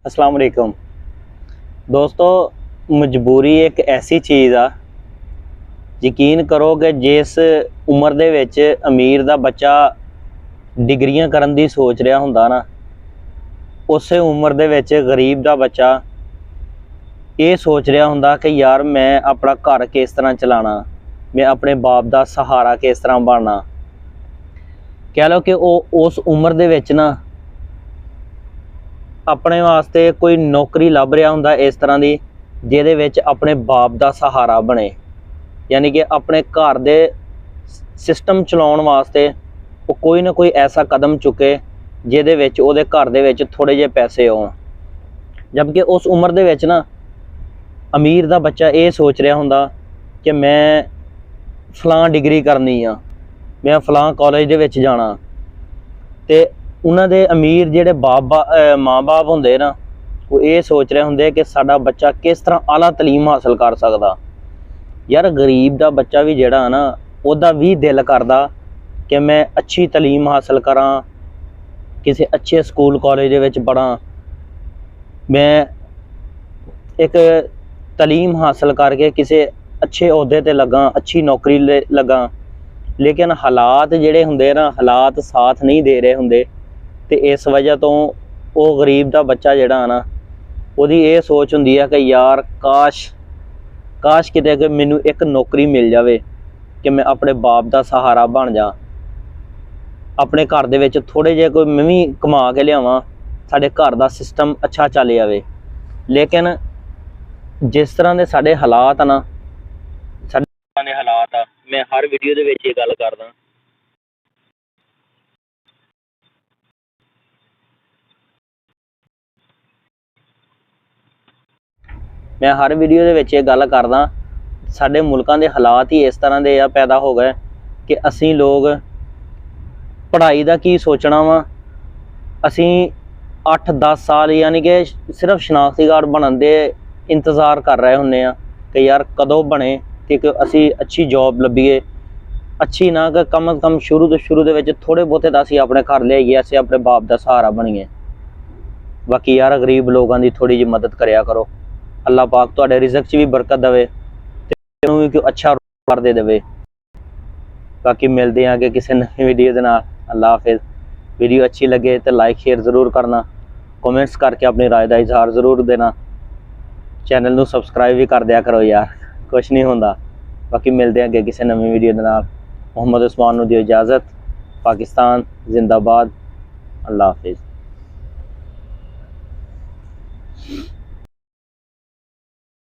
अस्सलाम वालेकुम दोस्तों। मजबूरी एक ऐसी चीज़ आ, यकीन करो कि जिस उम्र दे विच अमीर दा बच्चा डिग्रियां करन दी सोच रहा हुंदा ना, उस उम्र दे विच गरीब दा बच्चा ये सोच रहा हुंदा कि यार मैं अपना घर किस तरह चलाना, मैं अपने बाप दा सहारा किस तरह बनना। कह लो कि उस उम्र दे विच ना अपने वास्ते कोई नौकरी लभ रहा हुंदा इस तरह की जिहदे विच अपने बाप दा सहारा बने, यानी कि अपने घर दे सिस्टम चलाउण वास्ते वो कोई ना कोई ऐसा कदम चुके जिहदे विच उहदे घर दे विच थोड़े जे पैसे आउण। जबकि उस उम्र दे विच ना अमीर दा बच्चा ये सोच रहा हुंदा कि मैं फलां डिग्री करनी आ, मैं फलां कॉलेज दे विच जाना। ते उन्हां दे अमीर जिहड़े माँ बाप हुंदे ना, वो ये सोच रहे हुंदे कि साडा बच्चा किस तरह आला तलीम हासिल कर सकदा। यार गरीब दा बच्चा भी जिहड़ा ना, उहदा भी दिल करदा कि मैं अच्छी तलीम हासिल करां, किसी अच्छे स्कूल कॉलेज दे विच पढ़ां, मैं एक तलीम हासिल करके किसी अच्छे अहुदे ते लग्गां, अच्छी नौकरी लग्गां। लेकिन हालात जिहड़े हुंदे ना, हालात साथ नहीं दे रहे हुंदे, ते इस वजह तो वो गरीब दा बच्चा जिहड़ा ना, ਉਹਦੀ ਇਹ सोच हुंदी है कि यार काश किते कि मैनू एक नौकरी मिल जाए कि मैं अपने बाप दा सहारा बन जा, अपने घर दे विच थोड़े जे कोई मैं भी कमा के लियावां, साडे घर दा सिस्टम अच्छा चल जाए। लेकिन जिस तरह दे साडे हालात ना, साडे दे हालात आ, मैं हर वीडियो दे विच ये गल करदा। मैं हर वीडियो दे विच ये गल करदा, साडे मुल्कां दे हालात ही इस तरह दे आ पैदा हो गए कि असीं लोग पढ़ाई दा की सोचना वा, असीं 8-10 साल यानी कि सिर्फ शनाख्ती कार्ड बनन दे इंतज़ार कर रहे हुंदे आ कि यार कदों बने कि असीं अच्छी जॉब लभीए, अच्छी ना कि कम अज़ कम शुरू दे विच थोड़े बहुते तां असीं अपने घर लियाइए, असीं अपने बाप दा सहारा बनीए। बाकी यार गरीब लोगों की थोड़ी जी मदद करया करो। अल्लाह पाक तुहाडे रिज़क च भी बरकत देवे ते तुहानूं भी कोई अच्छा रोज़गार दे देवे। बाकी मिलते हैं कि किसी नई वीडियो दे नाल। अल्लाह हाफिज़। वीडियो अच्छी लगे तो लाइक शेयर ज़रूर करना, कमेंट्स करके अपनी राय का इजहार ज़रूर देना, चैनल नूं सबसक्राइब भी कर दिया करो यार, कुछ नहीं होंदा। बाकी मिलते हैं अगे किसी नवी वीडियो दे नाल। मोहम्मद उस्मान नूं दिओ इजाज़त। पाकिस्तान जिंदाबाद। अल्लाह हाफिज़।